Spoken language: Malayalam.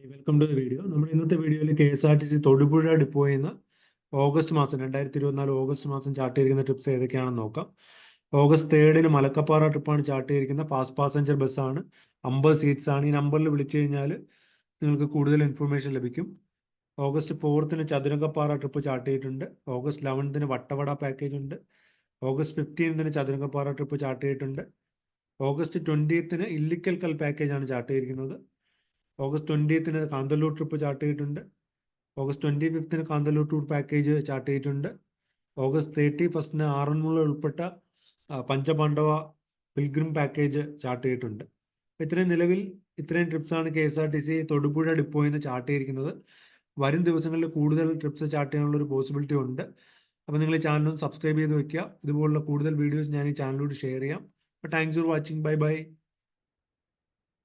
Welcome to the video. നമ്മുടെ ഇന്നത്തെ വീഡിയോയിൽ KSRTC തൊടുപുഴ ഡിപ്പോയിൽ നിന്ന് ഓഗസ്റ്റ് മാസം 2024 ഓഗസ്റ്റ് മാസം ചാർട്ട് ചെയ്തിരിക്കുന്ന ട്രിപ്സ് ഏതൊക്കെയാണെന്ന് നോക്കാം. ഓഗസ്റ്റ് 3 മലക്കപ്പാറ ട്രിപ്പാണ് ചാർട്ട് ചെയ്തിരിക്കുന്നത്. ഫാസ്റ്റ് പാസഞ്ചർ ബസ്സാണ്, 50 സീറ്റ്സ് ആണ്. ഈ നമ്പറിൽ വിളിച്ചു കഴിഞ്ഞാൽ നിങ്ങൾക്ക് കൂടുതൽ ഇൻഫർമേഷൻ ലഭിക്കും. ഓഗസ്റ്റ് 4 ചതുരംഗപ്പാറ ട്രിപ്പ് ചാർട്ട് ചെയ്തിട്ടുണ്ട്. ഓഗസ്റ്റ് 11 വട്ടവട പാക്കേജ് ഉണ്ട്. ഓഗസ്റ്റ് 15 ചതുരംഗപ്പാറ ട്രിപ്പ് ചാർട്ട് ചെയ്തിട്ടുണ്ട്. ഓഗസ്റ്റ് 20 ഇല്ലിക്കൽ കൽ പാക്കേജാണ് ചാർട്ട് ചെയ്തിരിക്കുന്നത്. ഓഗസ്റ്റ് 20 കാന്തല്ലൂർ ട്രിപ്പ് ചാർട്ട് ചെയ്തിട്ടുണ്ട്. August 25 Kanthalloor tour package chart ചെയ്തിട്ടുണ്ട്. ഓഗസ്റ്റ് 31 ആറന്മുള ഉൾപ്പെട്ട പഞ്ചപാണ്ഡവ പിൽഗ്രിം പാക്കേജ് ചാർട്ട് ചെയ്തിട്ടുണ്ട്. ഇത്രയും ട്രിപ്സാണ് KSRTC തൊടുപുഴ ഡിപ്പോയിൽ നിന്ന് ചാർട്ട് ചെയ്തിരിക്കുന്നത്. വരും ദിവസങ്ങളിൽ കൂടുതൽ ട്രിപ്സ് ചാർട്ട് ചെയ്യാനുള്ള ഒരു പോസിബിലിറ്റി ഉണ്ട്. അപ്പോൾ നിങ്ങൾ ഈ ചാനൽ സബ്സ്ക്രൈബ് ചെയ്ത് വെക്കുക. ഇതുപോലുള്ള കൂടുതൽ വീഡിയോസ് ഞാൻ ഈ ചാനലിലൂടെ ഷെയർ ചെയ്യാം. അപ്പോൾ thanks for watching. Bye bye.